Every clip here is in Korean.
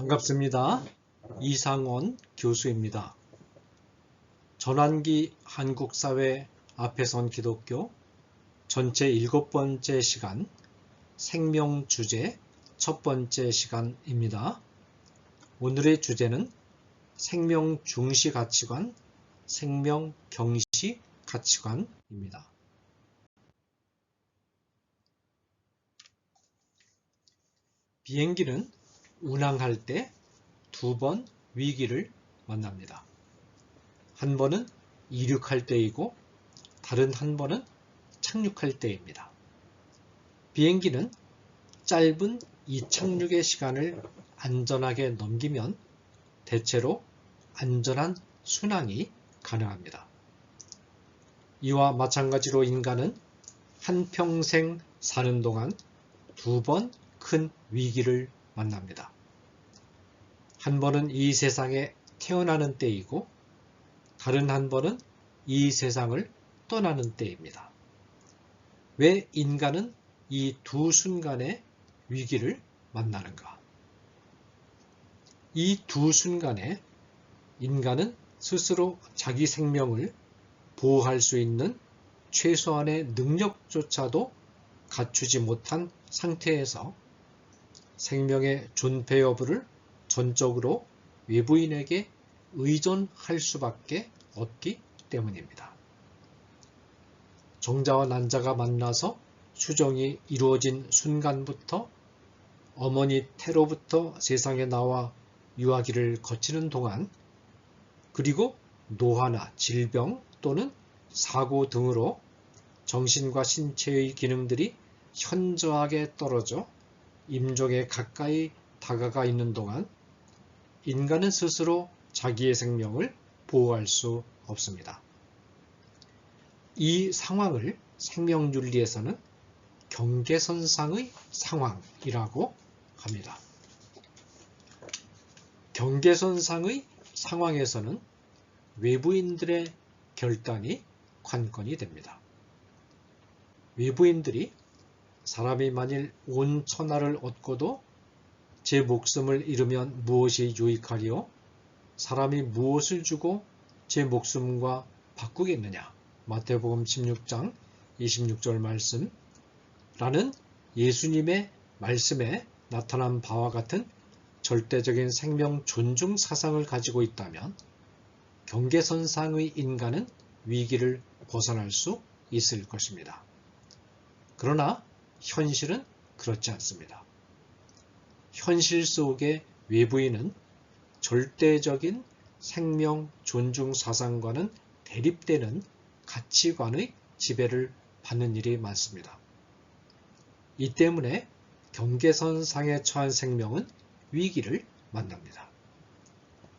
반갑습니다. 이상원 교수입니다. 전환기 한국사회 앞에 선 기독교 전체 7번째 시간 생명 주제 첫 번째 시간입니다. 오늘의 주제는 생명 중시 가치관, 생명 경시 가치관입니다. 비행기는 운항할 때 2번 위기를 만납니다. 한 번은 이륙할 때이고 다른 한 번은 착륙할 때입니다. 비행기는 짧은 이착륙의 시간을 안전하게 넘기면 대체로 안전한 순항이 가능합니다. 이와 마찬가지로 인간은 한평생 사는 동안 2번 큰 위기를 만납니다. 한 번은 이 세상에 태어나는 때이고 다른 한 번은 이 세상을 떠나는 때입니다. 왜 인간은 이 두 순간의 위기를 만나는가? 이 두 순간에 인간은 스스로 자기 생명을 보호할 수 있는 최소한의 능력조차도 갖추지 못한 상태에서 생명의 존폐 여부를 전적으로 외부인에게 의존할 수밖에 없기 때문입니다. 정자와 난자가 만나서 수정이 이루어진 순간부터 어머니 태로부터 세상에 나와 유아기를 거치는 동안 그리고 노화나 질병 또는 사고 등으로 정신과 신체의 기능들이 현저하게 떨어져 임종에 가까이 다가가 있는 동안 인간은 스스로 자기의 생명을 보호할 수 없습니다. 이 상황을 생명윤리에서는 경계선상의 상황이라고 합니다. 경계선상의 상황에서는 외부인들의 결단이 관건이 됩니다. 외부인들이 사람이 만일 온 천하를 얻고도 제 목숨을 잃으면 무엇이 유익하리요? 사람이 무엇을 주고 제 목숨과 바꾸겠느냐? 마태복음 16장 26절 말씀 라는 예수님의 말씀에 나타난 바와 같은 절대적인 생명 존중 사상을 가지고 있다면 경계선상의 인간은 위기를 벗어날 수 있을 것입니다. 그러나 현실은 그렇지 않습니다. 현실 속의 외부인은 절대적인 생명 존중 사상과는 대립되는 가치관의 지배를 받는 일이 많습니다. 이 때문에 경계선상에 처한 생명은 위기를 만납니다.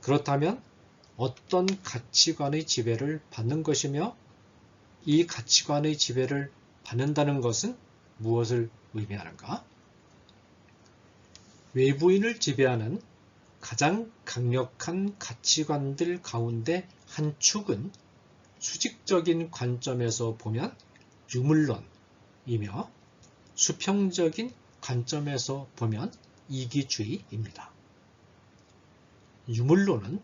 그렇다면 어떤 가치관의 지배를 받는 것이며 이 가치관의 지배를 받는다는 것은 무엇을 의미하는가? 외부인을 지배하는 가장 강력한 가치관들 가운데 한 축은 수직적인 관점에서 보면 유물론이며 수평적인 관점에서 보면 이기주의입니다. 유물론은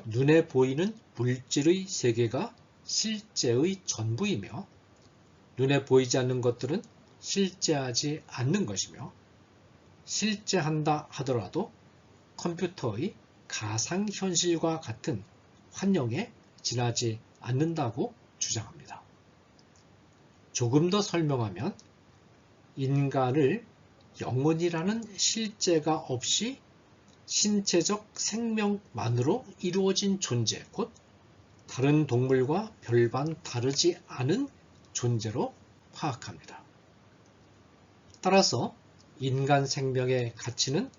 눈에 보이는 물질의 세계가 실제의 전부이며 눈에 보이지 않는 것들은 실제하지 않는 것이며 실제한다 하더라도 컴퓨터의 가상현실과 같은 환영에 지나지 않는다고 주장합니다. 조금 더 설명하면 인간을 영혼이라는 실제가 없이 신체적 생명만으로 이루어진 존재, 곧 다른 동물과 별반 다르지 않은 존재로 파악합니다. 따라서 인간 생명의 가치는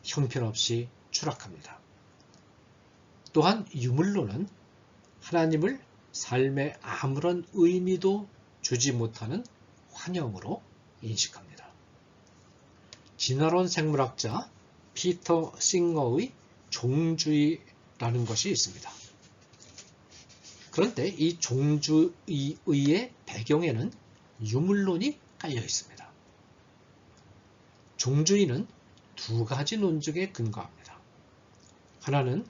형편없이 추락합니다. 또한 유물론은 하나님을 삶에 아무런 의미도 주지 못하는 환영으로 인식합니다. 진화론 생물학자 피터 싱어의 종주의라는 것이 있습니다. 그런데 이 종주의의 배경에는 유물론이 깔려 있습니다. 종주의는 두 가지 논증에 근거합니다. 하나는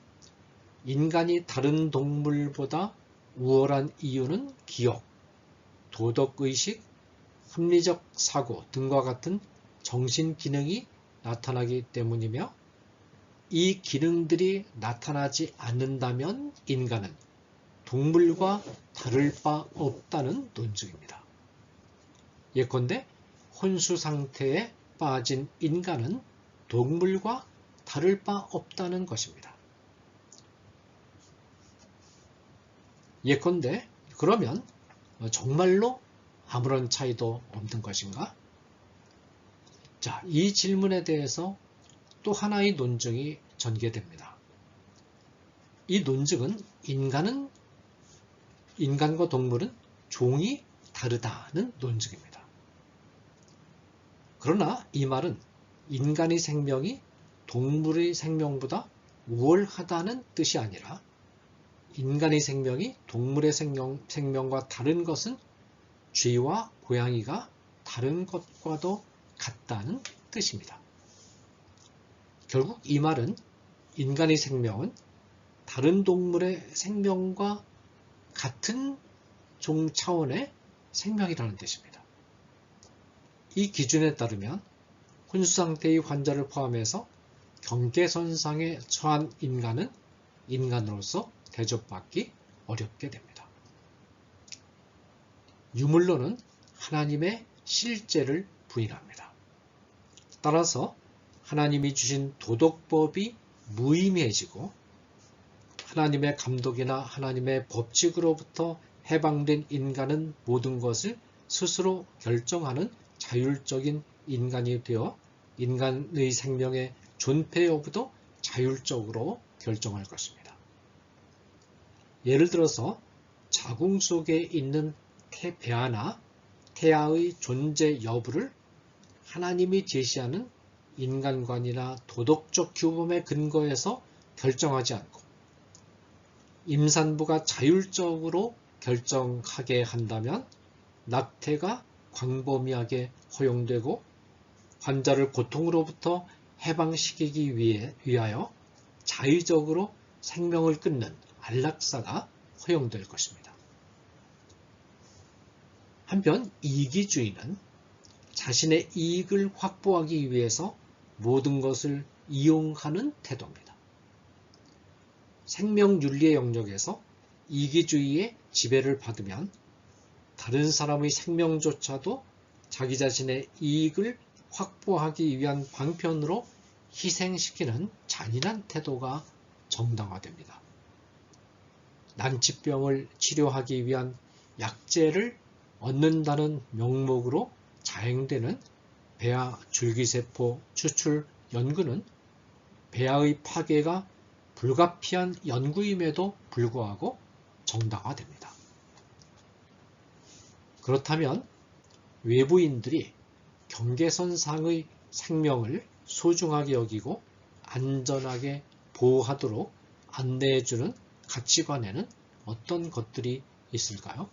인간이 다른 동물보다 우월한 이유는 기억, 도덕의식, 합리적 사고 등과 같은 정신 기능이 나타나기 때문이며 이 기능들이 나타나지 않는다면 인간은 동물과 다를 바 없다는 논증입니다. 예컨대 혼수 상태에 빠진 인간은 동물과 다를 바 없다는 것입니다. 예컨대 그러면 정말로 아무런 차이도 없는 것인가? 자, 이 질문에 대해서 또 하나의 논증이 전개됩니다. 이 논증은 인간과 동물은 종이 다르다는 논증입니다. 그러나 이 말은 인간의 생명이 동물의 생명보다 우월하다는 뜻이 아니라 인간의 생명이 동물의 생명과 다른 것은 쥐와 고양이가 다른 것과도 같다는 뜻입니다. 결국 이 말은 인간의 생명은 다른 동물의 생명과 같은 종 차원의 생명이라는 뜻입니다. 이 기준에 따르면 혼수상태의 환자를 포함해서 경계선상에 처한 인간은 인간으로서 대접받기 어렵게 됩니다. 유물론은 하나님의 실제를 부인합니다. 따라서 하나님이 주신 도덕법이 무의미해지고 하나님의 감독이나 하나님의 법칙으로부터 해방된 인간은 모든 것을 스스로 결정하는 자율적인 인간이 되어 인간의 생명의 존폐 여부도 자율적으로 결정할 것입니다. 예를 들어서 자궁 속에 있는 배아나 태아의 존재 여부를 하나님이 제시하는 인간관이나 도덕적 규범에 근거해서 결정하지 않고 임산부가 자율적으로 결정하게 한다면 낙태가 광범위하게 허용되고 환자를 고통으로부터 해방시키기 위하여 자의적으로 생명을 끊는 안락사가 허용될 것입니다. 한편 이기주의는 자신의 이익을 확보하기 위해서 모든 것을 이용하는 태도입니다. 생명윤리의 영역에서 이기주의의 지배를 받으면 다른 사람의 생명조차도 자기 자신의 이익을 확보하기 위한 방편으로 희생시키는 잔인한 태도가 정당화됩니다. 난치병을 치료하기 위한 약재를 얻는다는 명목으로 자행되는 배아 줄기세포 추출 연구는 배아의 파괴가 불가피한 연구임에도 불구하고 정당화됩니다. 그렇다면 외부인들이 경계선상의 생명을 소중하게 여기고 안전하게 보호하도록 안내해주는 가치관에는 어떤 것들이 있을까요?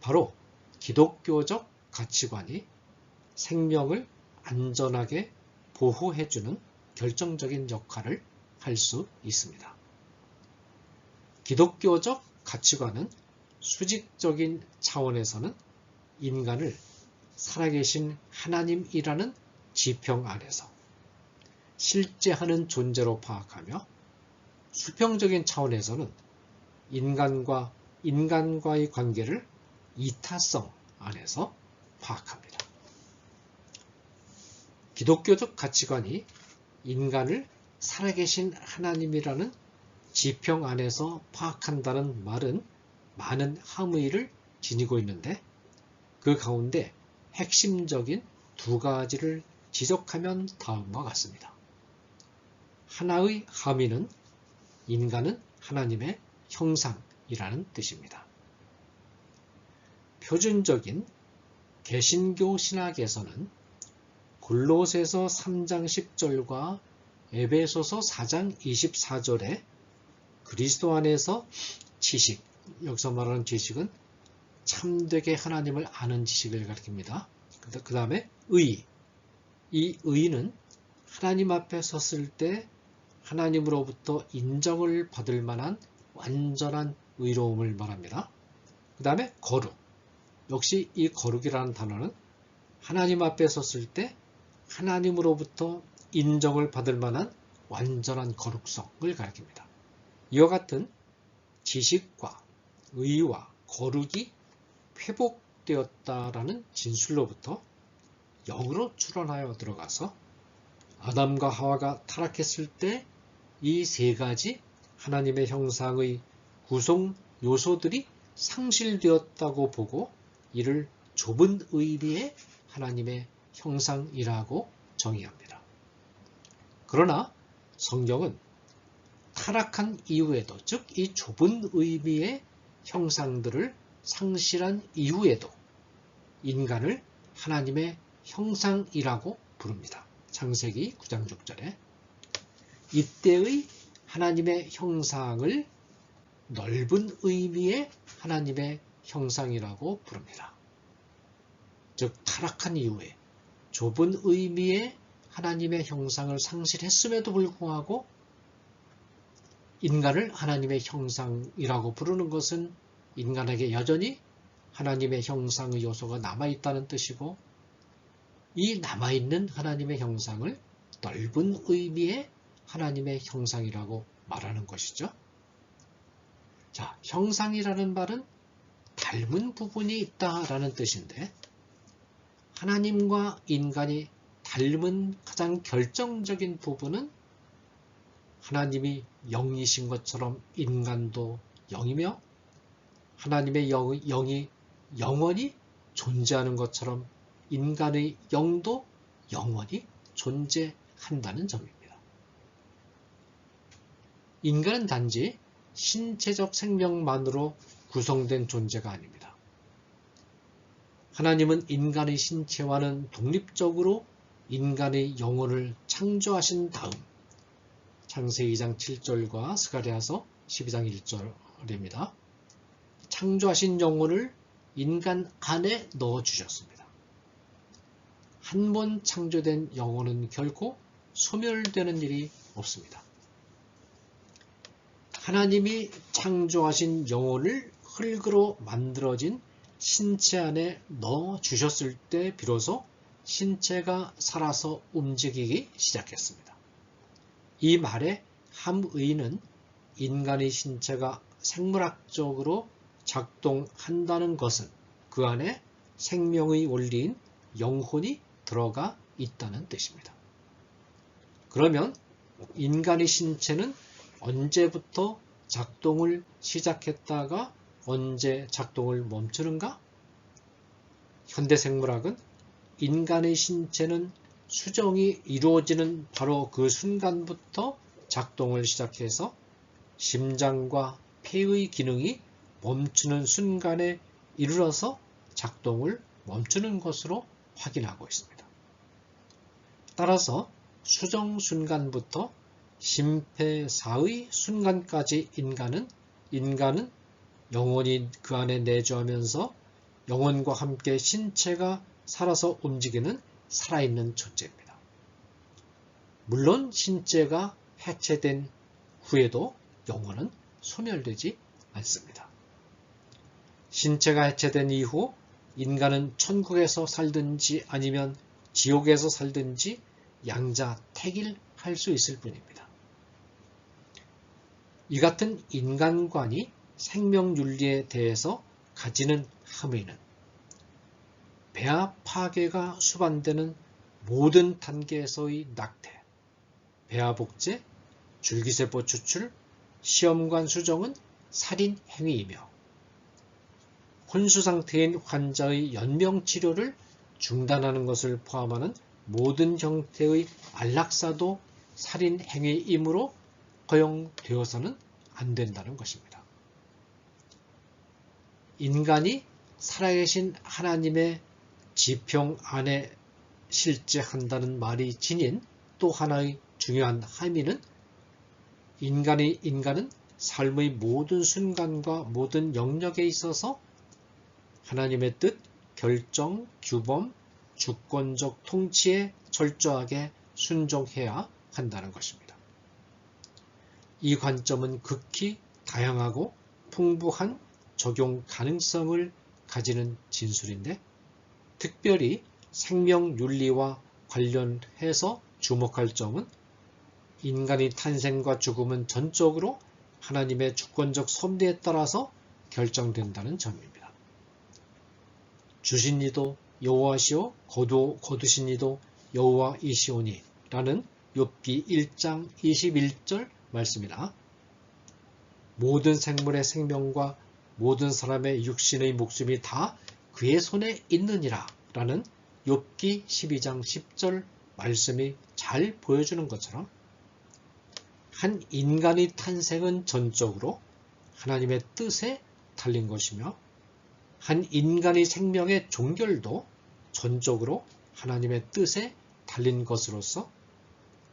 바로 기독교적 가치관이 생명을 안전하게 보호해주는 결정적인 역할을 할 수 있습니다. 기독교적 가치관은 수직적인 차원에서는 인간을 살아계신 하나님이라는 지평 안에서 실제 하는 존재로 파악하며 수평적인 차원에서는 인간과의 관계를 이타성 안에서 파악합니다. 기독교적 가치관이 인간을 살아계신 하나님이라는 지평 안에서 파악한다는 말은 많은 함의를 지니고 있는데 그 가운데 핵심적인 두 가지를 지적하면 다음과 같습니다. 하나의 함의는 인간은 하나님의 형상이라는 뜻입니다. 표준적인 개신교 신학에서는 골로새서 3장 10절과 에베소서 4장 24절에 그리스도 안에서 지식, 여기서 말하는 지식은 참되게 하나님을 아는 지식을 가리킵니다. 그 다음에 의, 이 의는 하나님 앞에 섰을 때 하나님으로부터 인정을 받을 만한 완전한 의로움을 말합니다. 그 다음에 거룩. 역시 이 거룩이라는 단어는 하나님 앞에 섰을 때 하나님으로부터 인정을 받을 만한 완전한 거룩성을 가리킵니다. 이와 같은 지식과 의와 거룩이 회복되었다라는 진술로부터 영으로 출현하여 들어가서 아담과 하와가 타락했을 때 이 세 가지 하나님의 형상의 구성 요소들이 상실되었다고 보고 이를 좁은 의미의 하나님의 형상이라고 정의합니다. 그러나 성경은 타락한 이후에도, 즉 이 좁은 의미의 형상들을 상실한 이후에도 인간을 하나님의 형상이라고 부릅니다. 창세기 9장 6절에 이때의 하나님의 형상을 넓은 의미의 하나님의 형상이라고 부릅니다. 즉 타락한 이후에 좁은 의미의 하나님의 형상을 상실했음에도 불구하고 인간을 하나님의 형상이라고 부르는 것은 인간에게 여전히 하나님의 형상의 요소가 남아있다는 뜻이고, 이 남아있는 하나님의 형상을 넓은 의미의 하나님의 형상이라고 말하는 것이죠. 자, 형상이라는 말은 닮은 부분이 있다라는 뜻인데, 하나님과 인간이 닮은 가장 결정적인 부분은 하나님이 영이신 것처럼 인간도 영이며, 하나님의 영이 영원히 존재하는 것처럼 인간의 영도 영원히 존재한다는 점입니다. 인간은 단지 신체적 생명만으로 구성된 존재가 아닙니다. 하나님은 인간의 신체와는 독립적으로 인간의 영혼을 창조하신 다음, 창세기 2장 7절과 스가랴서 12장 1절입니다. 창조하신 영혼을 인간 안에 넣어주셨습니다. 한 번 창조된 영혼은 결코 소멸되는 일이 없습니다. 하나님이 창조하신 영혼을 흙으로 만들어진 신체 안에 넣어주셨을 때 비로소 신체가 살아서 움직이기 시작했습니다. 이 말의 함의는 인간의 신체가 생물학적으로 작동한다는 것은 그 안에 생명의 원리인 영혼이 들어가 있다는 뜻입니다. 그러면 인간의 신체는 언제부터 작동을 시작했다가 언제 작동을 멈추는가? 현대생물학은 인간의 신체는 수정이 이루어지는 바로 그 순간부터 작동을 시작해서 심장과 폐의 기능이 멈추는 순간에 이르러서 작동을 멈추는 것으로 확인하고 있습니다. 따라서 수정 순간부터 심폐사의 순간까지 인간은 영혼이 그 안에 내주하면서 영혼과 함께 신체가 살아서 움직이는 살아있는 존재입니다. 물론 신체가 해체된 후에도 영혼은 소멸되지 않습니다. 신체가 해체된 이후 인간은 천국에서 살든지 아니면 지옥에서 살든지 양자택일할 수 있을 뿐입니다. 이 같은 인간관이 생명윤리에 대해서 가지는 함의는 배아 파괴가 수반되는 모든 단계에서의 낙태, 배아 복제, 줄기세포 추출, 시험관 수정은 살인 행위이며 혼수 상태인 환자의 연명치료를 중단하는 것을 포함하는 모든 형태의 안락사도 살인 행위이므로 허용되어서는 안 된다는 것입니다. 인간이 살아계신 하나님의 지평 안에 실제한다는 말이 지닌 또 하나의 중요한 함의는 인간은 삶의 모든 순간과 모든 영역에 있어서 하나님의 뜻, 결정, 규범, 주권적 통치에 철저하게 순종해야 한다는 것입니다. 이 관점은 극히 다양하고 풍부한 적용 가능성을 가지는 진술인데, 특별히 생명윤리와 관련해서 주목할 점은 인간의 탄생과 죽음은 전적으로 하나님의 주권적 섭리에 따라서 결정된다는 점입니다. 주신 이도 여호와시오 거두신 이도 여호와이시오니 라는 욥기 1장 21절 말씀이나 모든 생물의 생명과 모든 사람의 육신의 목숨이 다 그의 손에 있느니라 라는 욥기 12장 10절 말씀이 잘 보여주는 것처럼, 한 인간의 탄생은 전적으로 하나님의 뜻에 달린 것이며, 한 인간의 생명의 종결도 전적으로 하나님의 뜻에 달린 것으로서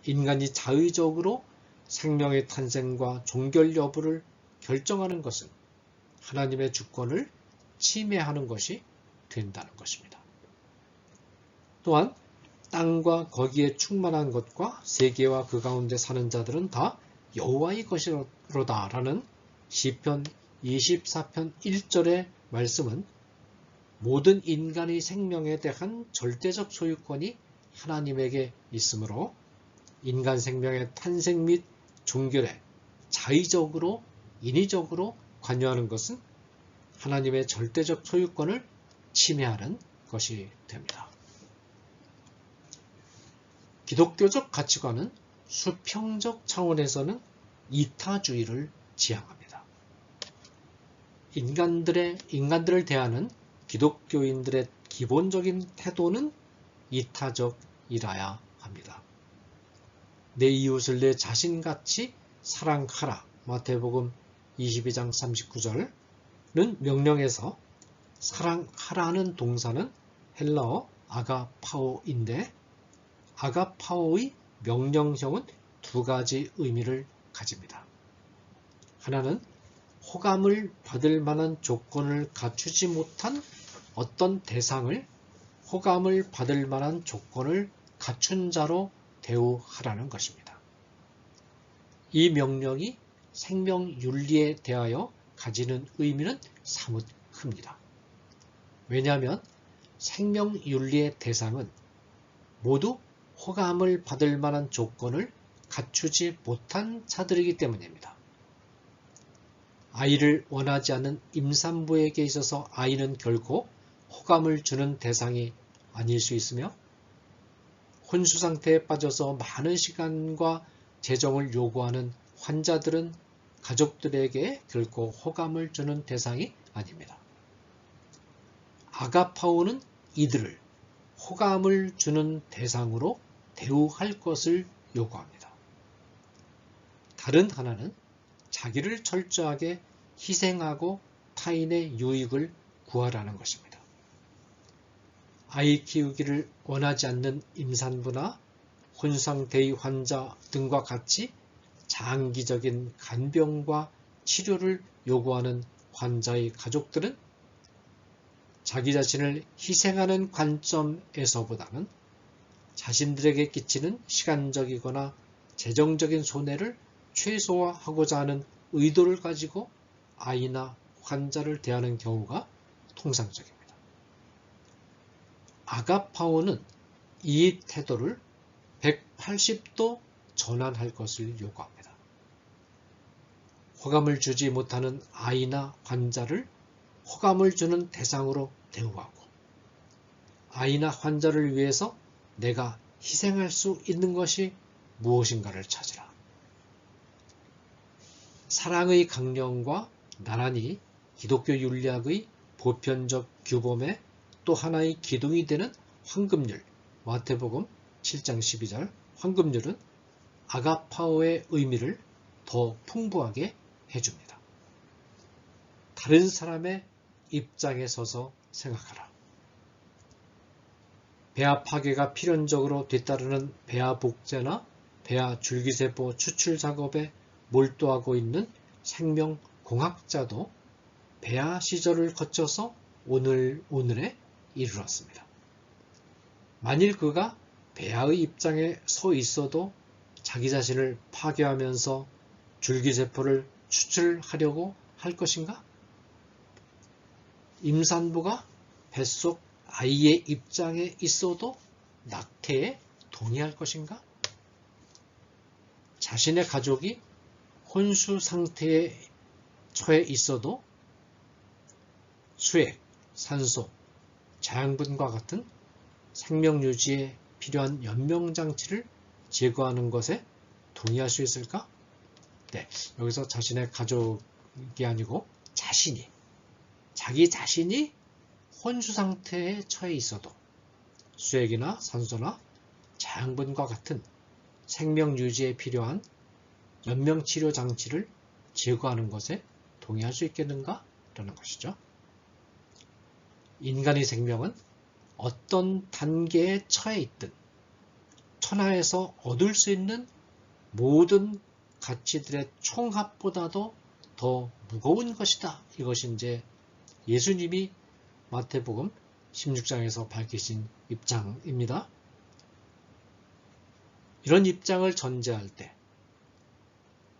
인간이 자의적으로 생명의 탄생과 종결 여부를 결정하는 것은 하나님의 주권을 침해하는 것이 된다는 것입니다. 또한 땅과 거기에 충만한 것과 세계와 그 가운데 사는 자들은 다 여호와의 것이로다 라는 시편 24편 1절의 말씀은 모든 인간의 생명에 대한 절대적 소유권이 하나님에게 있으므로 인간 생명의 탄생 및 종결에 자의적으로 인위적으로 관여하는 것은 하나님의 절대적 소유권을 침해하는 것이 됩니다. 기독교적 가치관은 수평적 차원에서는 이타주의를 지향합니다. 인간들을 대하는 기독교인들의 기본적인 태도는 이타적이라야 합니다. 내 이웃을 내 자신같이 사랑하라. 마태복음 22장 39절은 명령에서 사랑하라는 동사는 헬라어 아가파오인데, 아가파오의 명령형은 두 가지 의미를 가집니다. 하나는 호감을 받을 만한 조건을 갖추지 못한 어떤 대상을 호감을 받을 만한 조건을 갖춘 자로 대우하라는 것입니다. 이 명령이 생명윤리에 대하여 가지는 의미는 사뭇 큽니다. 왜냐하면 생명윤리의 대상은 모두 호감을 받을 만한 조건을 갖추지 못한 자들이기 때문입니다. 아이를 원하지 않는 임산부에게 있어서 아이는 결코 호감을 주는 대상이 아닐 수 있으며, 혼수 상태에 빠져서 많은 시간과 재정을 요구하는 환자들은 가족들에게 결코 호감을 주는 대상이 아닙니다. 아가파오는 이들을 호감을 주는 대상으로 대우할 것을 요구합니다. 다른 하나는 자기를 철저하게 희생하고 타인의 유익을 구하라는 것입니다. 아이 키우기를 원하지 않는 임산부나 혼상대의 환자 등과 같이 장기적인 간병과 치료를 요구하는 환자의 가족들은 자기 자신을 희생하는 관점에서보다는 자신들에게 끼치는 시간적이거나 재정적인 손해를 최소화하고자 하는 의도를 가지고 아이나 환자를 대하는 경우가 통상적입니다. 아가파오는 이 태도를 180도 전환할 것을 요구합니다. 호감을 주지 못하는 아이나 환자를 호감을 주는 대상으로 대우하고, 아이나 환자를 위해서 내가 희생할 수 있는 것이 무엇인가를 찾으라. 사랑의 강령과 나란히 기독교 윤리학의 보편적 규범의 또 하나의 기둥이 되는 황금률, 마태복음 7장 12절 황금률은 아가파오의 의미를 더 풍부하게 해줍니다. 다른 사람의 입장에 서서 생각하라. 배아 파괴가 필연적으로 뒤따르는 배아 복제나 배아 줄기세포 추출 작업에 몰두하고 있는 생명공학자도 배아 시절을 거쳐서 오늘에 이르렀습니다. 만일 그가 배아의 입장에 서 있어도 자기 자신을 파괴하면서 줄기세포를 추출하려고 할 것인가? 임산부가 뱃속 아이의 입장에 있어도 낙태에 동의할 것인가? 자신의 가족이 혼수 상태에 처해 있어도 수액, 산소, 자양분과 같은 생명 유지에 필요한 연명장치를 제거하는 것에 동의할 수 있을까? 네, 여기서 자신의 가족이 아니고 자기 자신이 혼수 상태에 처해 있어도 수액이나 산소나 자양분과 같은 생명 유지에 필요한 연명치료 장치를 제거하는 것에 동의할 수 있겠는가? 라는 것이죠. 인간의 생명은 어떤 단계에 처해 있든 천하에서 얻을 수 있는 모든 가치들의 총합보다도 더 무거운 것이다. 이것이 이제 예수님이 마태복음 16장에서 밝히신 입장입니다. 이런 입장을 전제할 때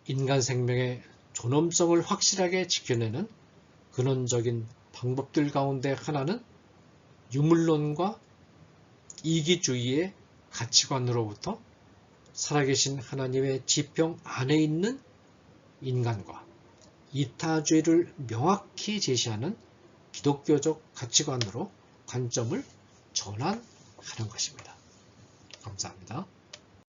인간 생명의 존엄성을 확실하게 지켜내는 근원적인 방법들 가운데 하나는 유물론과 이기주의의 가치관으로부터 살아계신 하나님의 지평 안에 있는 인간과 이타주의를 명확히 제시하는 기독교적 가치관으로 관점을 전환하는 것입니다. 감사합니다.